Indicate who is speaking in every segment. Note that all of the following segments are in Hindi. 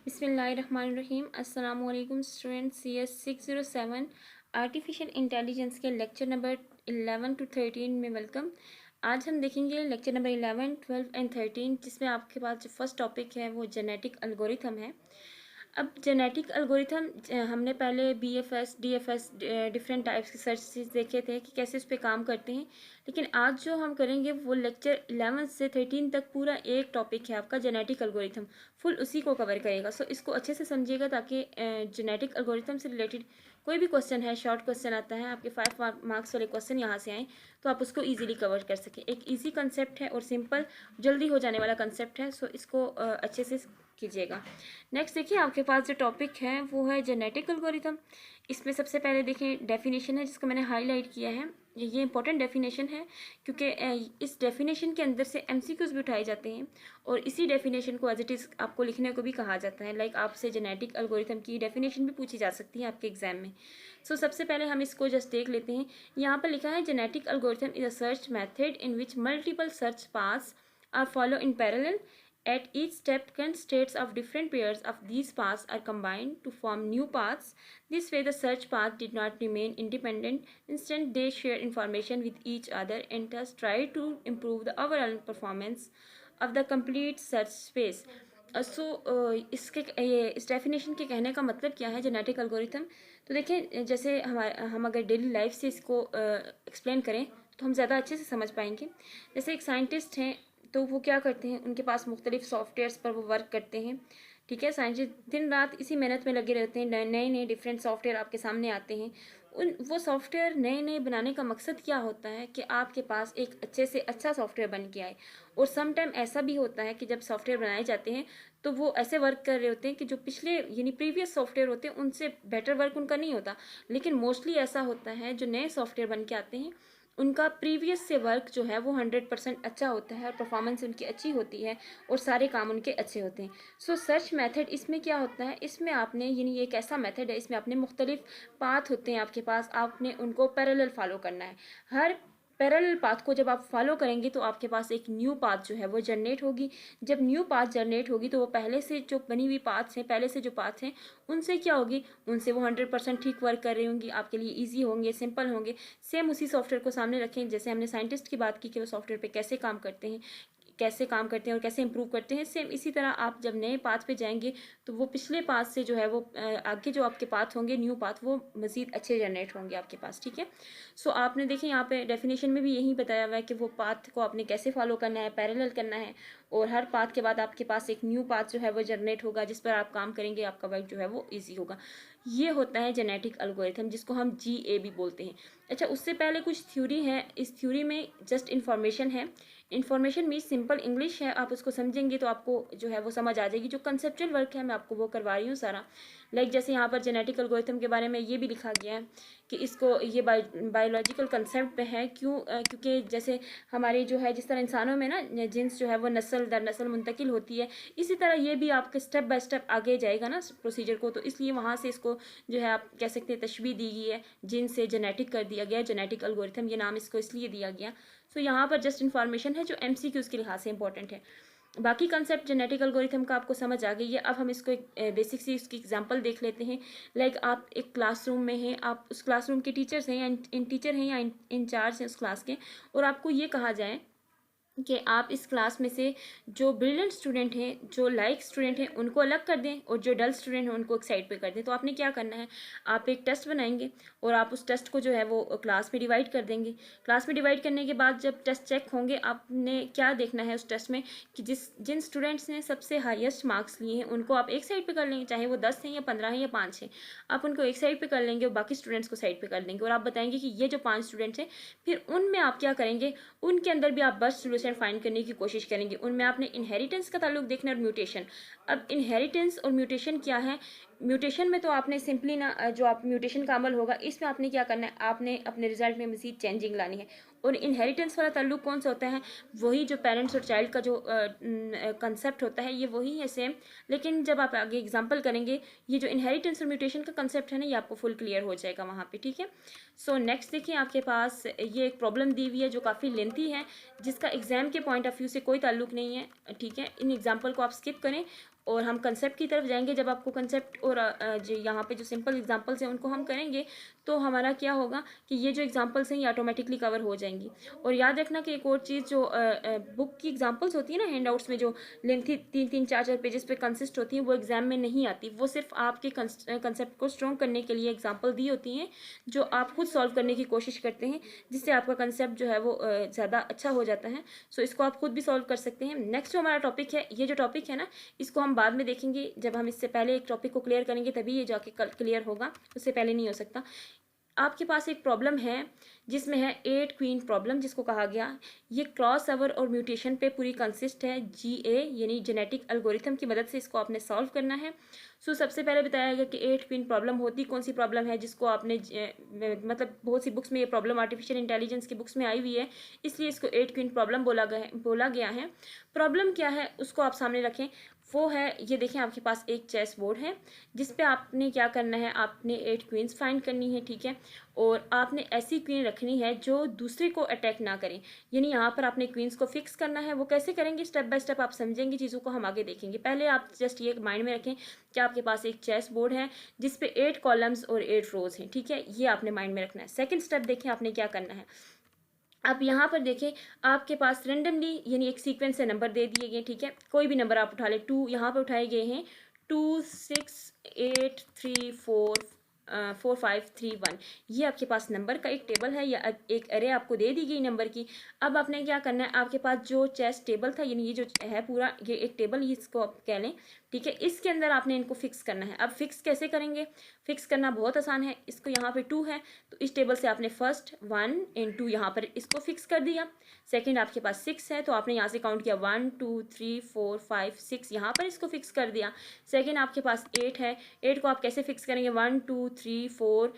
Speaker 1: बिस्मिल्लाहिर्रहमानिर्रहीम। अस्सलाम वालेकुम स्टूडेंट्स। CS 607 आर्टिफिशियल इंटेलिजेंस के लेक्चर नंबर 11 to 13 में वेलकम। आज हम देखेंगे लेक्चर नंबर 11, 12 एंड 13, जिसमें आपके पास जो फर्स्ट टॉपिक है वो जेनेटिक एल्गोरिथम है। अब जेनेटिक एल्गोरिथम हमने पहले BFS, DFS डिफरेंट टाइप्स के सर्चेस देखे थे कि कैसे उस पर काम करते हैं, लेकिन आज जो हम करेंगे वो लेक्चर 11 से 13 तक पूरा एक टॉपिक है आपका जेनेटिक एल्गोरिथम, फुल उसी को कवर करेगा। सो इसको अच्छे से समझिएगा ताकि जेनेटिक एल्गोरिथम से रिलेटेड कोई भी क्वेश्चन है, शॉर्ट क्वेश्चन आता है आपके 5 मार्क्स वाले क्वेश्चन यहाँ से आए तो आप उसको इजीली कवर कर सकें। एक इजी कंसेप्ट है और सिंपल जल्दी हो जाने वाला कंसेप्ट है। सो इसको अच्छे से कीजिएगा। नेक्स्ट देखिए, आपके पास जो टॉपिक है वो है जेनेटिक एल्गोरिथम। इसमें सबसे पहले देखिए डेफिनेशन है जिसको मैंने हाईलाइट किया है। ये इंपॉर्टेंट डेफिनेशन है क्योंकि इस डेफिनेशन के अंदर से MCQs भी उठाए जाते हैं और इसी डेफिनेशन को एज इट इज़ आपको लिखने को भी कहा जाता है। लाइक आपसे जेनेटिक एल्गोरिथम की डेफिनेशन भी पूछी जा सकती है आपके एग्जाम में। सो सबसे पहले हम इसको जस्ट देख लेते हैं। यहाँ पर लिखा है genetic algorithm is a search method in which multiple search paths are follow in parallel. At each step, constraints of different pairs of these paths are combined to form new paths. This way, the search path did not remain independent. Instead, they share information with each other and thus try to improve the overall performance of the complete search space. इस डेफिनेशन के कहने का मतलब क्या है जेनेटिक एल्गोरिथम? तो देखिए, जैसे हम अगर डेली लाइफ से इसको एक्सप्लेन करें तो हम ज़्यादा अच्छे से समझ पाएंगे। जैसे एक साइंटिस्ट हैं तो वो क्या करते हैं, उनके पास मुख्तलिफ सॉफ्टवेयर्स पर वो वर्क करते हैं। ठीक है, साइंटिस्ट दिन रात इसी मेहनत में लगे रहते हैं, नए नए डिफरेंट सॉफ्टवेयर आपके सामने आते हैं। वो सॉफ्टवेयर नए नए बनाने का मकसद क्या होता है कि आपके पास एक अच्छे से अच्छा सॉफ्टवेयर बन के आए। और सम टाइम ऐसा भी होता है कि जब सॉफ्टवेयर बनाए जाते हैं तो वो ऐसे वर्क कर रहे होते हैं कि जो पिछले यानी प्रीवियस सॉफ्टवेयर होते हैं उनसे बेटर वर्क उनका नहीं होता। लेकिन मोस्टली ऐसा होता है जो नए सॉफ्टवेयर बन के आते हैं उनका प्रीवियस से वर्क जो है वो 100% अच्छा होता है और परफॉर्मेंस उनकी अच्छी होती है और सारे काम उनके अच्छे होते हैं। सो सर्च मेथड इसमें क्या होता है, इसमें आपने यानी ये एक ऐसा मेथड है, इसमें आपने मुख्तलिफ पाथ होते हैं आपके पास, आपने उनको पैरेलल फॉलो करना है। हर पैरेलल पाथ को जब आप फॉलो करेंगे तो आपके पास एक न्यू पाथ जो है वो जनरेट होगी। जब न्यू पाथ जनरेट होगी तो वो पहले से जो बनी हुई पाथ्स हैं, पहले से जो पाथ हैं उनसे क्या होगी, उनसे वो 100% ठीक वर्क कर रही होंगी, आपके लिए ईजी होंगे, सिंपल होंगे। सेम उसी सॉफ्टवेयर को सामने रखें जैसे हमने साइंटिस्ट की बात की कि वो सॉफ्टवेयर पे कैसे काम करते हैं, और कैसे इंप्रूव करते हैं। सेम इसी तरह आप जब नए पाथ पे जाएंगे तो वो पिछले पाथ से जो है वो आगे जो आपके पाथ होंगे न्यू पाथ वो मज़ीद अच्छे जनरेट होंगे आपके पास। ठीक है, सो आपने देखें यहाँ पे डेफिनेशन में भी यही बताया हुआ है कि वो पाथ को आपने कैसे फॉलो करना है, पैरेलल करना है, और हर पाथ के बाद आपके पास एक न्यू पाथ जो है वो जनरेट होगा जिस पर आप काम करेंगे, आपका वर्क जो है वो ईजी होगा। ये होता है जेनेटिक एल्गोरिथम जिसको हम GA भी बोलते हैं। अच्छा, उससे पहले कुछ थ्योरी है, इस थ्योरी में जस्ट इन्फॉर्मेशन है। इन्फॉर्मेशन मीन सिंपल इंग्लिश है, आप उसको समझेंगे तो आपको जो है वो समझ आ जाएगी। जो कंसेप्चुअल वर्क है मैं आपको वो करवा रही हूँ सारा। लाइक जैसे यहाँ पर जेनेटिक एल्गोरिथम के बारे में ये भी लिखा गया है कि इसको ये बायोलॉजिकल कंसेप्ट पे है। क्योंकि जैसे हमारे जो है जिस तरह इंसानों में ना जिन्स जो है वो नस्ल दर नस्ल मुंतकिल होती है, इसी तरह ये भी आपके स्टेप बाय स्टेप आगे जाएगा ना प्रोसीजर को, तो इसलिए वहाँ से इसको जो है आप कह सकते हैं तशबीह दी गई है, जिन से जेनेटिक कर दिया गया, जेनेटिक एल्गोरिथम ये नाम इसको इसलिए दिया गया। सो यहाँ पर जस्ट इन्फॉर्मेशन है जो MCQs के लिहाज से इंपॉर्टेंट है। बाकी कंसेप्ट जेनेटिक एल्गोरिथम का आपको समझ आ गई है। अब हम इसको एक बेसिक सी इसकी एग्जांपल देख लेते हैं। लाइक आप एक क्लासरूम में हैं, आप उस क्लासरूम के टीचर्स हैं या टीचर हैं या इंचार्ज हैं उस क्लास के, और आपको ये कहा जाए कि आप इस क्लास में से जो ब्रिलियंट स्टूडेंट हैं, जो लाइक स्टूडेंट हैं, उनको अलग कर दें और जो डल स्टूडेंट हैं उनको एक साइड पे कर दें। तो आपने क्या करना है, आप एक टेस्ट बनाएंगे और आप उस टेस्ट को जो है वो क्लास में डिवाइड कर देंगे। क्लास में डिवाइड करने के बाद जब टेस्ट चेक होंगे आपने क्या देखना है उस टेस्ट में कि जिन स्टूडेंट्स ने सबसे हाईएस्ट मार्क्स लिए हैं उनको आप एक साइड पर कर लेंगे, चाहे वो 10 हैं या 15 हैं या 5 हैं, आप उनको एक साइड पर कर लेंगे और बाकी स्टूडेंट्स को साइड पर कर देंगे। और आप बताएंगे कि ये जो 5 स्टूडेंट्स हैं, फिर उनमें आप क्या करेंगे, उनके अंदर भी आप बेस्ट सोल्यूशन फाइंड करने की कोशिश करेंगे। उनमें आपने इनहेरिटेंस का ताल्लुक देखना और म्यूटेशन। अब इनहेरिटेंस और म्यूटेशन क्या है, म्यूटेशन में तो आपने सिंपली ना जो आप म्यूटेशन का अमल होगा इसमें आपने क्या करना है, आपने अपने रिजल्ट में मज़ीद चेंजिंग लानी है। और इनहेरिटेंस वाला ताल्लुक कौन सा होता है, वही जो पेरेंट्स और चाइल्ड का जो कंसेप्ट होता है ये वही है सेम, लेकिन जब आप आगे एग्जांपल करेंगे ये जो इनहेरिटेंस और म्यूटेशन का कंसेप्ट है ना ये आपको फुल क्लियर हो जाएगा वहाँ पे। ठीक है, सो नेक्स्ट देखिए, आपके पास ये एक प्रॉब्लम दी हुई है जो काफ़ी लेंथी है, जिसका एग्जाम के पॉइंट ऑफ व्यू से कोई ताल्लुक नहीं है। ठीक है, इन एग्जाम्पल को आप स्किप करें और हम कंसेप्ट की तरफ जाएंगे। जब आपको कंसेप्ट और जो यहाँ पे जो सिंपल एग्जांपल्स हैं उनको हम करेंगे तो हमारा क्या होगा कि ये जो एग्जांपल्स हैं ये ऑटोमेटिकली कवर हो जाएंगी। और याद रखना कि एक और चीज़, जो बुक की एग्जांपल्स होती है ना, हैंड आउट्स में जो लेंथी 3-3 4-4 पेजेस पे कंसिस्ट होती हैं, वो एग्जाम में नहीं आती। वो सिर्फ आपके कंसेप्ट को स्ट्रॉन्ग करने के लिए एग्जाम्पल दी होती हैं जो आप खुद सॉल्व करने की कोशिश करते हैं, जिससे आपका कंसेप्ट जो है वो ज़्यादा अच्छा हो जाता है। सो इसको आप खुद भी सॉल्व कर सकते हैं। नेक्स्ट जो हमारा टॉपिक है, ये जो टॉपिक है ना, इसको हम बाद में देखेंगे। जब हम इससे पहले एक टॉपिक को क्लियर करेंगे तभी ये जाके क्लियर होगा, उससे पहले नहीं हो सकता। आपके पास एक प्रॉब्लम है जिसमें है 8 क्वीन प्रॉब्लम, जिसको कहा गया ये क्रॉस ओवर और म्यूटेशन पे पूरी कंसिस्ट है। GA यानी जेनेटिक एल्गोरिथम की मदद से इसको आपने सॉल्व करना है। सो सबसे पहले बताया गया कि 8 क्वीन प्रॉब्लम होती कौन सी प्रॉब्लम है, जिसको आपने मतलब बहुत सी बुक्स में ये प्रॉब्लम आर्टिफिशियल इंटेलिजेंस की बुक्स में आई हुई है, इसलिए इसको 8 क्वीन प्रॉब्लम बोला गया है। प्रॉब्लम क्या है उसको आप सामने रखें। वो है, ये देखें आपके पास एक चेस बोर्ड है जिस पे आपने क्या करना है, आपने 8 क्वींस फाइंड करनी है, ठीक है। और आपने ऐसी क्वीन रखनी है जो दूसरे को अटैक ना करें, यानी यहाँ पर आपने क्वींस को फिक्स करना है। वो कैसे करेंगे, स्टेप बाय स्टेप आप समझेंगे, चीज़ों को हम आगे देखेंगे। पहले आप जस्ट ये माइंड में रखें कि आपके पास एक चेस बोर्ड है जिसपे 8 कॉलम्स और 8 रोज हैं, ठीक है। ये आपने माइंड में रखना है। सेकेंड स्टेप देखें आपने क्या करना है। आप यहाँ पर देखें आपके पास रेंडमली यानी एक सीक्वेंस से नंबर दे दिए गए, ठीक है। कोई भी नंबर आप उठा ले। 2 यहाँ पर उठाए गए हैं, 2 6 8 3 4 4 5 3 1। ये आपके पास नंबर का एक टेबल है या एक अरे आपको दे दी गई नंबर की। अब आपने क्या करना है, आपके पास जो चेस टेबल था, यानी ये जो है पूरा ये एक टेबल, इसको आप कह लें, ठीक है। इसके अंदर आपने इनको फिक्स करना है। अब फिक्स कैसे करेंगे, फिक्स करना बहुत आसान है। इसको यहाँ पे 2 है तो इस टेबल से आपने फर्स्ट 1 and 2 यहाँ पर इसको फिक्स कर दिया। सेकंड आपके पास 6 है तो आपने यहाँ से काउंट किया 1 2 3 4 5 6, यहाँ पर इसको फिक्स कर दिया। सेकंड आपके पास 8 है, 8 को आप कैसे फिक्स करेंगे, 1 2 3 4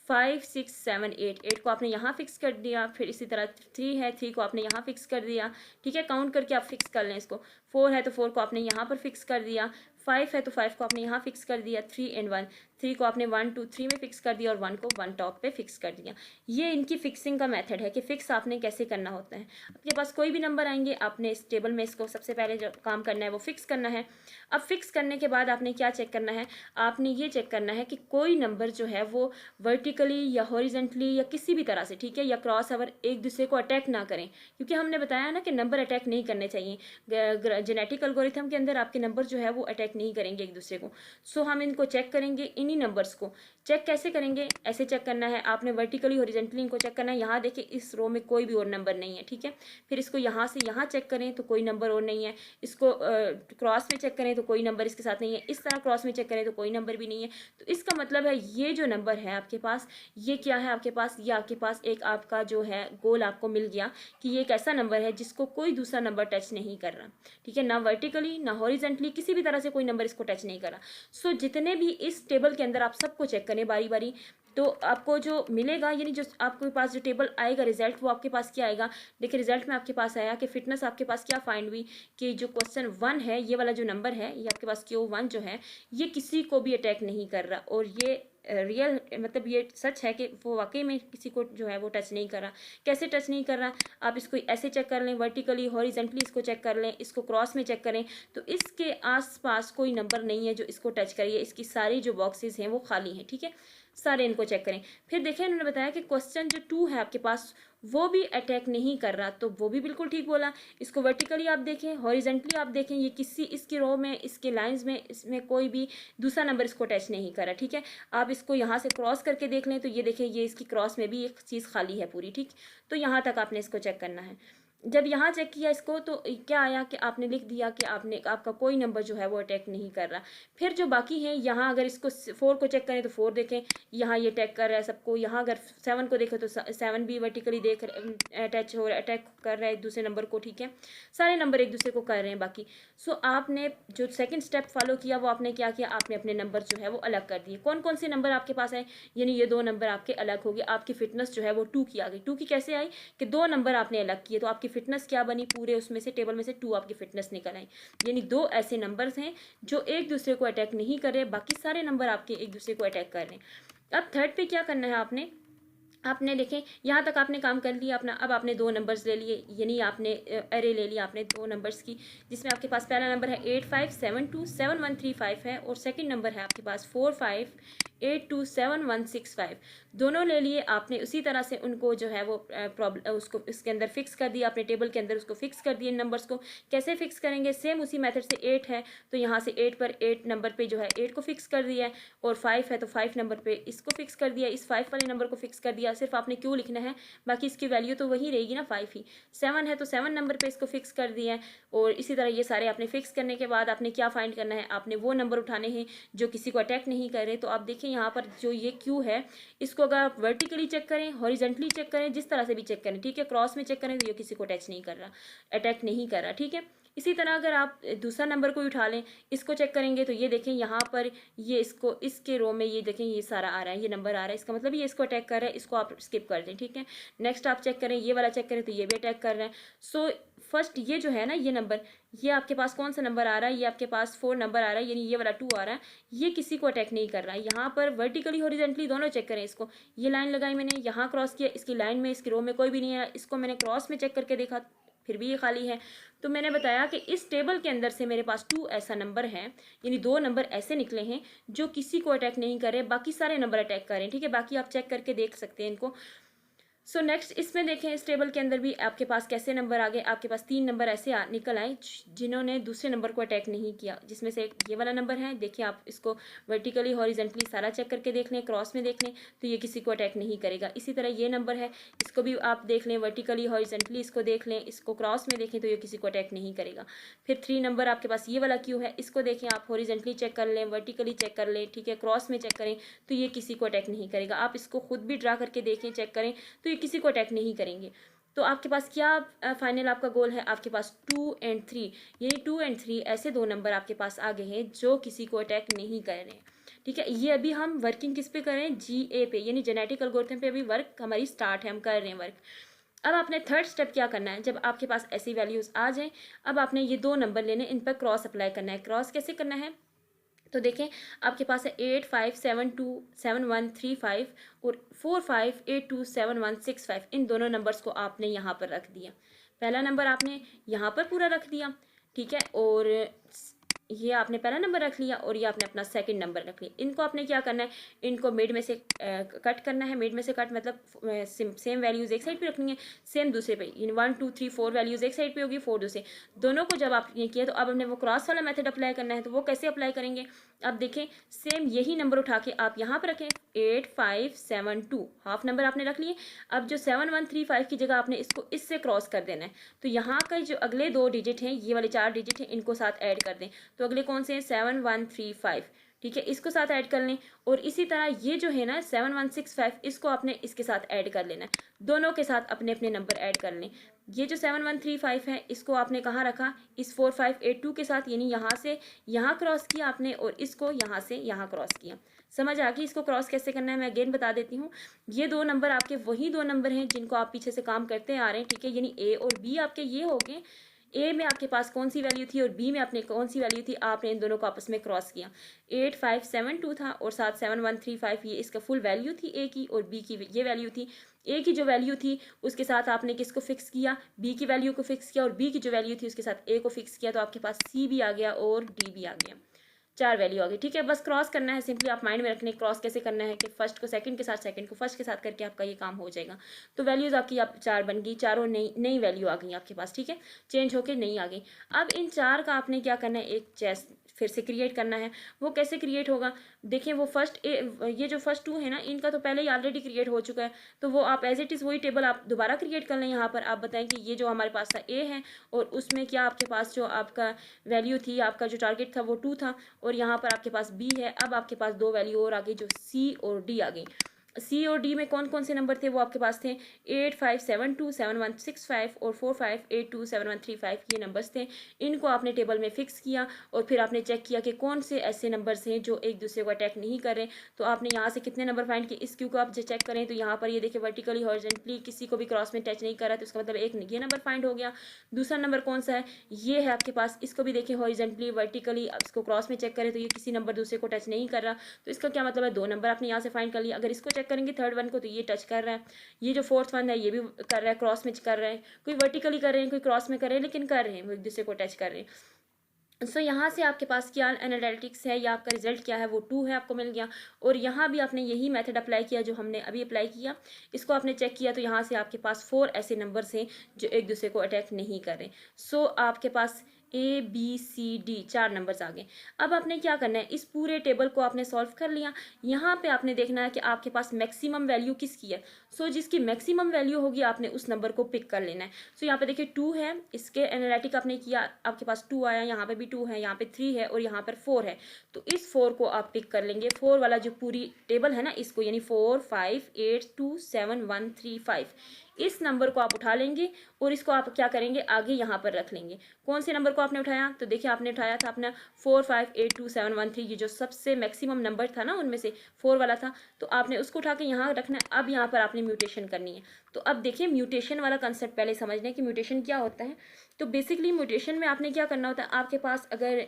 Speaker 1: 5 6 7 8 को आपने यहाँ फिक्स कर दिया। फिर इसी तरह 3 है, 3 को आपने यहाँ फिक्स कर दिया, ठीक है। काउंट करके आप फिक्स कर लें इसको। 4 है तो 4 को आपने यहाँ पर फिक्स कर दिया। 5 है तो 5 को आपने यहाँ फिक्स कर दिया। 3 and 1, 3 को आपने 1 2 3 में फिक्स कर दिया और 1 को 1 टॉप पे फिक्स कर दिया। ये इनकी फिक्सिंग का मेथड है कि फिक्स आपने कैसे करना होता है। आपके पास कोई भी नंबर आएंगे, आपने इस टेबल में इसको सबसे पहले जो काम करना है वो फिक्स करना है। अब फिक्स करने के बाद आपने क्या चेक करना है, आपने ये चेक करना है कि कोई नंबर जो है वो वर्टिकली या हॉरिजेंटली या किसी भी तरह से, ठीक है, या क्रॉस ओवर एक दूसरे को अटैक ना करें, क्योंकि हमने बताया ना कि नंबर अटैक नहीं करने चाहिए। जेनेटिक एल्गोरिथम के अंदर आपके नंबर जो है वो अटैक नहीं करेंगे एक दूसरे को। सो हम इनको चेक करेंगे, इन्हीं नंबर्स को चेक कैसे करेंगे, ऐसे चेक करना है आपने, वर्टिकली हॉरिजेंटली इनको चेक करना है। यहाँ देखिए इस रो में कोई भी और नंबर नहीं है, ठीक है। फिर इसको यहाँ से यहाँ चेक करें तो कोई नंबर और नहीं है। इसको क्रॉस में चेक करें तो कोई नंबर इसके साथ नहीं है। इस तरह क्रॉस में चेक करें तो कोई नंबर भी नहीं है। तो इसका मतलब है ये जो नंबर है आपके पास, ये क्या है आपके पास, ये आपके पास एक आपका जो है गोल आपको मिल गया कि ये एक ऐसा नंबर है जिसको कोई दूसरा नंबर टच नहीं कर रहा, ठीक है। ना वर्टिकली ना हॉरिजेंटली किसी भी तरह से कोई नंबर इसको टच नहीं कर रहा। सो जितने भी इस टेबल के अंदर आप सबको चेक करें बारी बारी, तो आपको जो मिलेगा, यानी जो आपके पास जो टेबल आएगा रिजल्ट, वो आपके पास क्या आएगा। देखिए रिजल्ट में आपके पास आया कि फिटनेस आपके पास क्या फाइंड हुई कि जो क्वेश्चन 1 है, ये वाला जो नंबर है, ये आपके पास Q1 जो है, ये किसी को भी अटैक नहीं कर रहा। और ये रियल मतलब ये सच है कि वो वाकई में किसी को जो है वो टच नहीं कर रहा। कैसे टच नहीं कर रहा, आप इसको ऐसे चेक कर लें, वर्टिकली हॉरिजेंटली इसको चेक कर लें, इसको क्रॉस में चेक करें तो इसके आसपास कोई नंबर नहीं है जो इसको टच करिए। इसकी सारी जो बॉक्सेस हैं वो खाली हैं, ठीक है। सारे इनको चेक करें। फिर देखें इन्होंने बताया कि क्वेश्चन जो 2 है आपके पास वो भी अटैक नहीं कर रहा, तो वो भी बिल्कुल ठीक बोला। इसको वर्टिकली आप देखें, हॉरिजेंटली आप देखें, ये किसी इसकी रो में, इसके लाइंस में, इसमें कोई भी दूसरा नंबर इसको टच नहीं कर रहा, ठीक है। आप इसको यहाँ से क्रॉस करके देख लें तो ये देखें ये इसकी क्रॉस में भी एक चीज़ खाली है पूरी, ठीक। तो यहाँ तक आपने इसको चेक करना है। जब यहाँ चेक किया इसको तो क्या आया कि आपने लिख दिया कि आपका कोई नंबर जो है वो अटैक नहीं कर रहा। फिर जो बाकी हैं, यहाँ अगर इसको 4 को चेक करें तो 4 देखें, यहाँ ये अटैक कर रहा है सबको। यहाँ अगर 7 को देखें तो 7 भी वर्टिकली अटैक कर रहा है एक दूसरे नंबर को, ठीक है। सारे नंबर एक दूसरे को कर रहे हैं बाकी। सो आपने जो सेकंड स्टेप फॉलो किया वो आपने क्या किया, आपने अपने नंबर जो है वो अलग कर दिए। कौन कौन से नंबर आपके पास है, यानी ये 2 नंबर आपके अलग हो गए। आपकी फिटनेस जो है वो 2 की आ गई। 2 की कैसे आई कि 2 नंबर आपने अलग किए तो आपकी फिटनेस क्या बनी, पूरे उसमें से टेबल में से 2 आपकी फिटनेस निकल आई। यानी 2 ऐसे नंबर्स हैं जो एक दूसरे को अटैक नहीं कर रहे, बाकी सारे नंबर आपके एक दूसरे को अटैक कर रहे हैं। अब थर्ड पे क्या करना है आपने, आपने देखें यहाँ तक आपने काम कर लिया अपना। अब आपने दो नंबर्स ले लिए, यानी आपने एरे ले लिया आपने दो नंबर्स की, जिसमें आपके पास पहला नंबर है 85727135 है, और सेकंड नंबर है आपके पास 45827165। दोनों ले लिए आपने। उसी तरह से उनको जो है वो प्रॉब्लम उसको इसके अंदर फिक्स कर दिया आपने, टेबल के अंदर उसको फिक्स कर दिए। नंबर्स को कैसे फिक्स करेंगे, सेम उसी मेथड से 8 है तो यहाँ से 8 पर 8 नंबर पे जो है 8 को फिक्स कर दिया है, और 5 है तो 5 नंबर पे इसको फिक्स कर दिया, इस 5 वाले नंबर को फिक्स कर दिया। सिर्फ आपने क्यों लिखना है, बाकी इसकी वैल्यू तो वही रहेगी ना 5 ही। 7 है तो 7 नंबर पे इसको फिक्स कर दिया है, और इसी तरह ये सारे आपने फिक्स करने के बाद आपने क्या फाइंड करना है, आपने वो नंबर उठाने हैं जो किसी को अटैक नहीं कर रहे। तो आप देखिए यहाँ पर जो ये क्यू है, इसको अगर आप वर्टिकली चेक करें, हॉरिजेंटली चेक करें, जिस तरह से भी चेक करें, ठीक है, क्रॉस में चेक करें तो ये किसी को अटैच नहीं कर रहा, अटैक नहीं कर रहा, ठीक है। इसी तरह अगर आप दूसरा नंबर को उठा लें, इसको चेक करेंगे तो ये देखें यहाँ पर ये इसको इसके रो में ये देखें ये सारा आ रहा है, ये नंबर आ रहा है, इसका मतलब ये इसको अटैक कर रहा है, इसको आप स्किप कर दें, ठीक है। नेक्स्ट आप चेक करें, ये वाला चेक करें तो ये भी अटैक कर रहा है। सो फर्स्ट ये जो है ना ये नंबर, ये आपके पास कौन सा नंबर आ रहा है, ये आपके पास 4 नंबर आ रहा है, यानी ये वाला 2 आ रहा है, ये किसी को अटैक नहीं कर रहा है। यहाँ पर वर्टिकली हॉरिजेंटली दोनों चेक करें इसको, ये लाइन लगाई मैंने, यहाँ क्रॉस किया, इसकी लाइन में इसकी रो में कोई भी नहीं है, इसको मैंने क्रॉस में चेक करके देखा फिर भी ये खाली है। तो मैंने बताया कि इस टेबल के अंदर से मेरे पास 2 ऐसा नंबर है, यानी 2 नंबर ऐसे निकले हैं जो किसी को अटैक नहीं कर रहे, बाकी सारे नंबर अटैक कर रहे हैं, ठीक है। बाकी आप चेक करके देख सकते हैं इनको। सो नेक्स्ट इसमें देखें, इस टेबल के अंदर भी आपके पास कैसे नंबर आ गए, आपके पास 3 नंबर ऐसे निकल आए जिन्होंने दूसरे नंबर को अटैक नहीं किया, जिसमें से एक ये वाला नंबर है। देखिए आप इसको वर्टिकली हॉरिजेंटली सारा चेक करके देख लें, क्रॉस में देख लें तो ये किसी को अटैक नहीं करेगा। इसी तरह ये नंबर है, इसको भी आप देख लें, वर्टिकली हॉरिजेंटली इसको देख लें, इसको क्रॉस में देखें तो ये किसी को अटैक नहीं करेगा। फिर 3 नंबर आपके पास ये वाला क्यू है, इसको देखें आप, हॉरिजेंटली चेक कर लें, वर्टिकली चेक कर लें, ठीक है, क्रॉस में चेक करें तो ये किसी को अटैक नहीं करेगा। आप इसको खुद भी ड्रा करके देखें, चेक करें तो ये किसी को अटैक नहीं करेंगे। तो आपके पास क्या फाइनल आपका गोल है, आपके पास 2 और 3, यानी 2 और 3 ऐसे दो नंबर आपके पास आगे हैं जो किसी को अटैक नहीं कर रहे हैं, ठीक है। ये अभी हम वर्किंग किस पे कर रहे हैं, GA पे, यानी जेनेटिक एल्गोरिथम पे अभी वर्क हमारी स्टार्ट है, हम कर रहे हैं वर्क। अब आपने थर्ड स्टेप क्या करना है, जब आपके पास ऐसी वैल्यूज आ जाएं, अब आपने ये दो नंबर लेने, इन पर क्रॉस अप्लाई करना है। क्रॉस कैसे करना है, तो देखें आपके पास है 85727135 और 45827165। इन दोनों नंबर्स को आपने यहाँ पर रख दिया। पहला नंबर आपने यहाँ पर पूरा रख दिया, ठीक है, और ये आपने पहला नंबर रख लिया और ये आपने अपना सेकंड नंबर रख लिया। इनको आपने क्या करना है, इनको मिड में से कट करना है। मिड में से कट मतलब सेम वैल्यूज एक साइड पे रखनी है, सेम दूसरे पे, 1 2 3 4 वैल्यूज एक साइड पे होगी, 4 दूसरे। दोनों को जब आपने किया तो अब हमने वो क्रॉस वाला मेथड अप्लाई करना है। तो वो कैसे अप्लाई करेंगे, अब देखें, सेम यही नंबर उठा के आप यहाँ पर रखें, 8572 हाफ नंबर आपने रख लिए। अब जो 7135 की जगह आपने इसको इससे क्रॉस कर देना है। तो यहाँ का जो अगले 2 डिजिट हैं, ये वाले 4 डिजिट हैं, इनको साथ ऐड कर दें। तो अगले कौन से हैं, 7135, ठीक है, इसको साथ ऐड कर लें। और इसी तरह ये जो है ना 7165, इसको आपने इसके साथ ऐड कर लेना है। दोनों के साथ अपने अपने नंबर ऐड कर लें। ये जो 7135 है, इसको आपने कहाँ रखा, इस 4582 के साथ, यानी यहाँ से यहाँ क्रॉस किया आपने और इसको यहाँ से यहाँ क्रॉस किया। समझ आ गई इसको क्रॉस कैसे करना है, मैं अगेन बता देती हूँ। ये दो नंबर आपके वही दो नंबर हैं जिनको आप पीछे से काम करते आ रहे हैं, ठीक है, यानी A और B आपके ये हो गए। ए में आपके पास कौन सी वैल्यू थी और बी में आपने कौन सी वैल्यू थी, आपने इन दोनों को आपस में क्रॉस किया। 8572 था और साथ 7135, ये इसका फुल वैल्यू थी ए की, और बी की ये वैल्यू थी। ए की जो वैल्यू थी उसके साथ आपने किसको फिक्स किया, बी की वैल्यू को फिक्स किया, और बी की जो वैल्यू थी उसके साथ ए को फिक्स किया। तो आपके पास सी भी आ गया और डी भी आ गया, 4 वैल्यू आ गई, ठीक है। बस क्रॉस करना है, सिंपली आप माइंड में रखने क्रॉस कैसे करना है कि फर्स्ट को सेकंड के साथ, सेकंड को फर्स्ट के साथ करके आपका ये काम हो जाएगा। तो वैल्यूज आपकी आप 4 बन गई, चारों नई वैल्यू आ गई आपके पास, ठीक है, चेंज होके नई आ गई। अब इन 4 का आपने क्या करना है, एक चेस फिर से क्रिएट करना है। वो कैसे क्रिएट होगा, देखिए वो ये जो फर्स्ट 2 है ना, इनका तो पहले ही ऑलरेडी क्रिएट हो चुका है। तो वो आप एज इट इज़ वही टेबल आप दोबारा क्रिएट कर लें। यहाँ पर आप बताएं कि ये जो हमारे पास था ए है, और उसमें क्या आपके पास जो आपका वैल्यू थी, आपका जो टारगेट था वो 2 था, और यहाँ पर आपके पास बी है। अब आपके पास 2 वैल्यू और आ गई जो सी और डी आ गई। सी और डी में कौन कौन से नंबर थे, वो आपके पास थे 85727165 और 45827135, ये नंबर्स थे। इनको आपने टेबल में फिक्स किया और फिर आपने चेक किया कि कौन से ऐसे नंबर्स हैं जो एक दूसरे को अटैक नहीं कर रहे। तो आपने यहाँ से कितने नंबर फाइंड किए, इस क्यू को आप जो चेक करें तो यहाँ पर ये देखिए वर्टिकली हॉरिजॉन्टली किसी को भी क्रॉस में टच नहीं कर रहा, तो इसका मतलब एक ये नंबर फाइंड हो गया। दूसरा नंबर कौन सा है, ये है आपके पास, इसको भी देखिए हॉरिजॉन्टली वर्टिकली, इसको क्रॉस में चेक करें तो ये किसी नंबर दूसरे को टच नहीं कर रहा, तो इसका क्या मतलब है, 2 नंबर आपने यहाँ से फाइंड कर लिया। अगर इसको चेक चेक करेंगे थर्ड वन को तो ये टच कर रहा है, ये जो फोर्थ वन है ये भी कर रहा है, क्रॉस में कर रहे हैं, कोई वर्टिकली कर रहे हैं, कोई क्रॉस में कर रहे हैं, लेकिन कर रहे हैं, वो एक दूसरे को टच कर रहे हैं। सो यहाँ से आपके पास क्या एनालिटिक्स है या आपका रिजल्ट क्या है, वो 2 है, आपको मिल गया। और यहाँ भी आपने यही मेथड अप्लाई किया जो हमने अभी अप्लाई किया, इसको आपने चेक किया तो यहाँ से आपके पास 4 ऐसे नंबर्स हैं जो एक दूसरे को अटैक नहीं कर रहे। सो आपके पास ABCD 4 नंबर्स आ गए। अब आपने क्या करना है, इस पूरे टेबल को आपने सॉल्व कर लिया। यहाँ पे आपने देखना है कि आपके पास मैक्सिमम वैल्यू किसकी है। सो जिसकी मैक्सिमम वैल्यू होगी आपने उस नंबर को पिक कर लेना है। सो यहाँ पे देखिए 2 है, इसके एनालिटिक आपने किया, आपके पास 2 आया, यहाँ पे भी 2 है, यहाँ पे 3 है और यहाँ पर 4 है। तो इस 4 को आप पिक कर लेंगे, 4 वाला जो पूरी टेबल है ना इसको, यानी 4 5 8 2 7 1 3 5, इस नंबर को आप उठा लेंगे और इसको आप क्या करेंगे आगे यहाँ पर रख लेंगे। कौन से नंबर को आपने उठाया, तो देखिए आपने उठाया था अपना 4 5 8 2 7 1 3, ये जो सबसे मैक्सिमम नंबर था ना उनमें से 4 वाला था, तो आपने उसको उठा के यहाँ रखना है। अब यहाँ पर आपने म्यूटेशन करनी है। तो अब देखिए म्यूटेशन वाला कंसेप्ट पहले समझने कि म्यूटेशन क्या होता है। तो बेसिकली म्यूटेशन में आपने क्या करना होता है, आपके पास अगर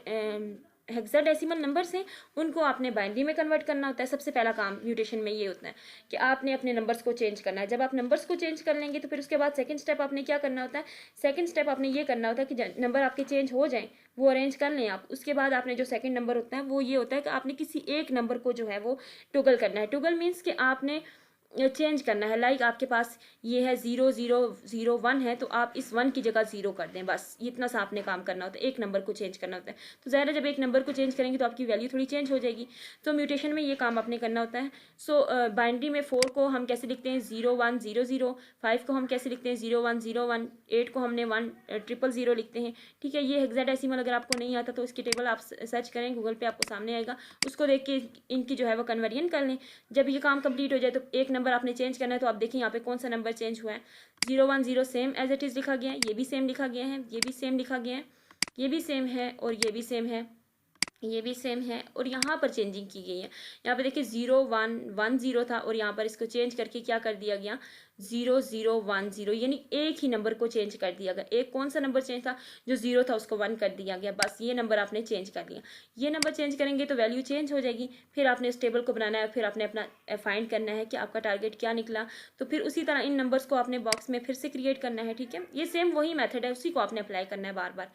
Speaker 1: हेक्साडेसिमल नंबर्स हैं उनको आपने बाइनरी में कन्वर्ट करना होता है। सबसे पहला काम म्यूटेशन में ये होता है कि आपने अपने नंबर्स को चेंज करना है। जब आप नंबर्स को चेंज कर लेंगे तो फिर उसके बाद सेकंड स्टेप आपने क्या करना होता है, सेकंड स्टेप आपने ये करना होता है कि नंबर आपके चेंज हो जाएं, वो अरेंज कर लें आप। उसके बाद आपने जो सेकंड नंबर होता है वो ये होता है कि आपने किसी एक नंबर को जो है वो टॉगल करना है। टॉगल मीन्स कि आपने चेंज करना है। लाइक आपके पास ये है 0 0 0 1 है, तो आप इस 1 की जगह 0 कर दें, बस इतना सा आपने काम करना होता है, एक नंबर को चेंज करना होता है। तो ज़ाहिर है जब एक नंबर को चेंज करेंगे तो आपकी वैल्यू थोड़ी चेंज हो जाएगी। तो म्यूटेशन में ये काम आपने करना होता है। सो बाइनरी में 4 को हम कैसे लिखते हैं 0 1 0 0, 5 को हम कैसे लिखते हैं 0 1 0 1, 8 को हमने 1 0 0 लिखते हैं। ठीक है, ये हेक्साडेसिमल अगर आपको नहीं आता तो इसकी टेबल आप सर्च करें गूगल पे, आपको सामने आएगा, उसको देख के इनकी जो है वो कन्वर्जन कर लें। जब ये काम कंप्लीट हो जाए तो एक नंबर आपने चेंज करना है। तो आप देखिए यहाँ पे कौन सा नंबर चेंज हुआ है, 0 1 0 सेम एज इट इज़ लिखा गया है, ये भी सेम लिखा गया है, ये भी सेम लिखा गया है, ये भी सेम है और ये भी सेम है, ये भी सेम है, और यहाँ पर चेंजिंग की गई है। यहाँ पे देखिए 0 1 1 0 था और यहाँ पर इसको चेंज करके क्या कर दिया गया 0 0 1 0, यानी एक ही नंबर को चेंज कर दिया गया। एक कौन सा नंबर चेंज था, जो 0 था उसको 1 कर दिया गया, बस ये नंबर आपने चेंज कर लिया। ये नंबर चेंज करेंगे तो वैल्यू चेंज हो जाएगी। फिर आपने इस टेबल को बनाना है, फिर आपने अपना फाइंड करना है कि आपका टारगेट क्या निकला। तो फिर उसी तरह इन नंबर्स को आपने बॉक्स में फिर से क्रिएट करना है। ठीक है, ये सेम वही मेथड है, उसी को आपने अप्लाई करना है बार बार।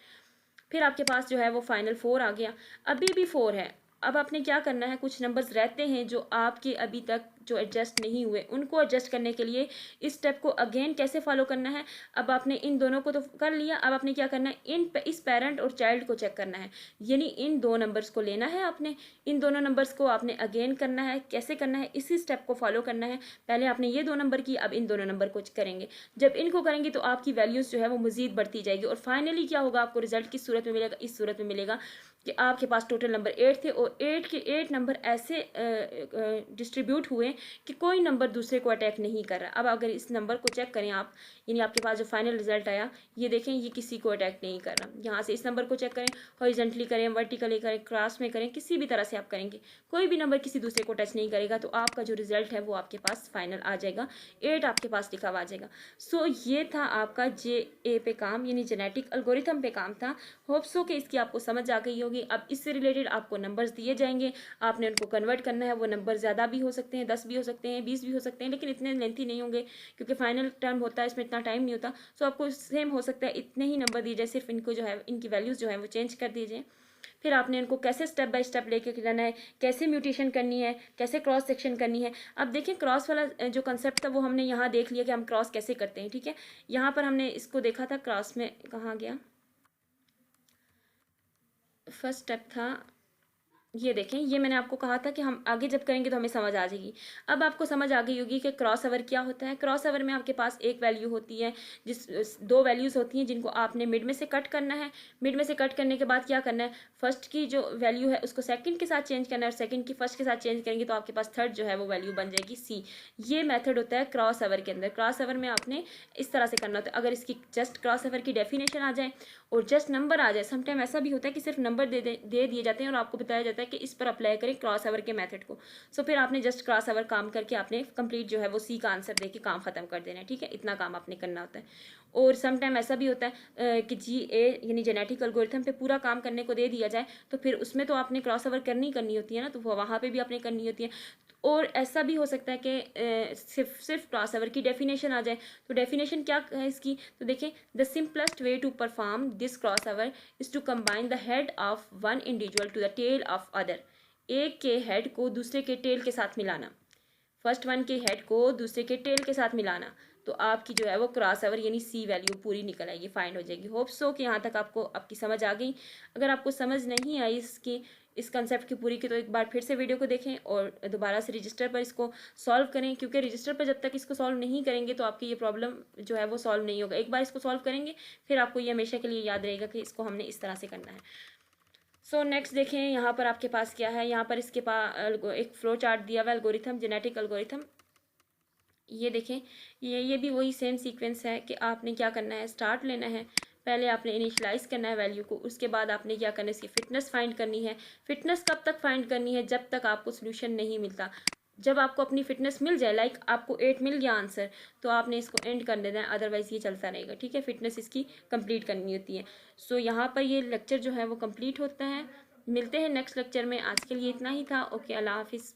Speaker 1: फिर आपके पास जो है वो फाइनल 4 आ गया, अभी भी 4 है। अब आपने क्या करना है, कुछ नंबर्स रहते हैं जो आपके अभी तक जो एडजस्ट नहीं हुए, उनको एडजस्ट करने के लिए इस स्टेप को अगेन कैसे फॉलो करना है। अब आपने इन दोनों को तो कर लिया, अब आपने क्या करना है, इस पेरेंट और चाइल्ड को चेक करना है, यानी इन दो नंबर्स को लेना है आपने, इन दोनों नंबर्स को आपने अगेन करना है। कैसे करना है, इसी स्टेप को फॉलो करना है। पहले आपने ये 2 नंबर की, अब इन दोनों नंबर को करेंगे। जब इनको करेंगे तो आपकी वैल्यूज जो है वो मजीद बढ़ती जाएगी और फाइनली क्या होगा, आपको रिजल्ट किस सूरत में मिलेगा, इस सूरत में मिलेगा कि आपके पास टोटल नंबर 8 थे और 8 के 8 नंबर ऐसे डिस्ट्रीब्यूट हुए कि कोई नंबर दूसरे को अटैक नहीं कर रहा। अब अगर इस नंबर को चेक करें आप, यानी आपके पास जो फाइनल रिजल्ट आया, ये देखें ये किसी को अटैक नहीं कर रहा। यहाँ से इस नंबर को चेक करें, हॉरिजॉन्टली करें, वर्टिकली करें, क्रॉस में करें, किसी भी तरह से आप करेंगे, कोई भी नंबर किसी दूसरे को टच नहीं करेगा। तो आपका जो रिजल्ट है वो आपके पास फाइनल आ जाएगा, 8 आपके पास लिखा हुआ आ जाएगा। सो ये था आपका JA पे काम, यानी जेनेटिक एल्गोरिथम पे काम था। होप सो कि इसकी आपको समझ आ गई होगी। अब इससे रिलेटेड आपको नंबर्स दिए जाएंगे, आपने उनको कन्वर्ट करना है। वो नंबर ज़्यादा भी हो सकते हैं, 10 भी हो सकते हैं, 20 भी हो सकते हैं, लेकिन इतने लेंथी नहीं होंगे क्योंकि फाइनल टर्म होता है, इसमें इतना टाइम नहीं होता। सो आपको सेम हो सकता है इतने ही नंबर दिए जाए, सिर्फ इनको जो है इनकी वैल्यूज़ जो है वो चेंज कर दीजिए। फिर आपने इनको कैसे स्टेप बाय स्टेप लेके जाना है, कैसे म्यूटेशन करनी है, कैसे क्रॉस सेक्शन करनी है। अब देखिए क्रॉस वाला जो कंसेप्ट था वो हमने यहाँ देख लिया कि हम क्रॉस कैसे करते हैं। ठीक है, यहाँ पर हमने इसको देखा था, क्रॉस में कहाँ गया, फर्स्ट स्टेप था ये देखें, ये मैंने आपको कहा था कि हम आगे जब करेंगे तो हमें समझ आ जाएगी। अब आपको समझ आ गई होगी कि क्रॉस ओवर क्या होता है। क्रॉस ओवर में आपके पास एक वैल्यू होती है, जिस 2 वैल्यूज़ होती हैं जिनको आपने मिड में से कट करना है। मिड में से कट करने के बाद क्या करना है, फर्स्ट की जो वैल्यू है उसको सेकंड के साथ चेंज करना है और सेकंड की फर्स्ट के साथ चेंज करेंगे तो आपके पास थर्ड जो है वो वैल्यू बन जाएगी C। ये मेथड होता है क्रॉस ओवर के अंदर। क्रॉस ओवर में आपने इस तरह से करना होता है। अगर इसकी जस्ट क्रॉस ओवर की डेफिनेशन आ जाए और जस्ट नंबर आ जाए, समटाइम ऐसा भी होता है कि सिर्फ नंबर दे दिए जाते हैं और आपको बताया जाता है कि इस पर अप्लाई करें क्रॉस ओवर के मेथड को। सो फिर आपने जस्ट क्रॉस ओवर काम करके आपने कंप्लीट जो है वो C का आंसर दे के काम खत्म कर देना है। ठीक है, इतना काम आपने करना होता है। और सम टाइम ऐसा भी होता है कि GA यानी जेनेटिक एल्गोरिथम पे पूरा काम करने को दे दिया जाए, तो फिर उसमें तो आपने क्रॉस ओवर करनी होती है ना, तो वहाँ पे भी आपने करनी होती है। और ऐसा भी हो सकता है कि सिर्फ क्रॉस ओवर की डेफिनेशन आ जाए। तो डेफिनेशन क्या है इसकी, तो देखें, the simplest way to perform this crossover is to combine the head of one individual to the tail of other. एक के हेड को दूसरे के टेल के साथ मिलाना, फर्स्ट वन के हेड को दूसरे के टेल के साथ मिलाना, तो आपकी जो है वो क्रॉस ओवर यानी C वैल्यू पूरी निकल आएगी, फाइंड हो जाएगी। होप सो कि यहाँ तक आपको आपकी समझ आ गई। अगर आपको समझ नहीं आई इस कंसेप्ट की पूरी की, तो एक बार फिर से वीडियो को देखें और दोबारा से रजिस्टर पर इसको सॉल्व करें, क्योंकि रजिस्टर पर जब तक इसको सॉल्व नहीं करेंगे तो आपकी ये प्रॉब्लम जो है वो सॉल्व नहीं होगा। एक बार इसको सॉल्व करेंगे फिर आपको ये हमेशा के लिए याद रहेगा कि इसको हमने इस तरह से करना है। सो नेक्स्ट देखें, यहाँ पर आपके पास क्या है, यहाँ पर इसके पास एक फ्लो चार्ट दिया हुआ है, एल्गोरिथम, जेनेटिक एल्गोरिथम। ये देखें, ये भी वही सेम सीक्वेंस है कि आपने क्या करना है, स्टार्ट लेना है, पहले आपने इनिशियलाइज करना है वैल्यू को, उसके बाद आपने क्या करना है, इसकी फिटनेस फाइंड करनी है। फिटनेस कब तक फाइंड करनी है, जब तक आपको सोल्यूशन नहीं मिलता। जब आपको अपनी फिटनेस मिल जाए, लाइक आपको 8 मिल गया आंसर, तो आपने इसको एंड कर देना है, अदरवाइज ये चलता रहेगा। ठीक है, फिटनेस इसकी कंप्लीट करनी होती है। सो यहाँ पर ये लेक्चर जो है वो कंप्लीट होता है। मिलते हैं नेक्स्ट लेक्चर में, आज के लिए इतना ही था। ओके, अल्लाह हाफिज़।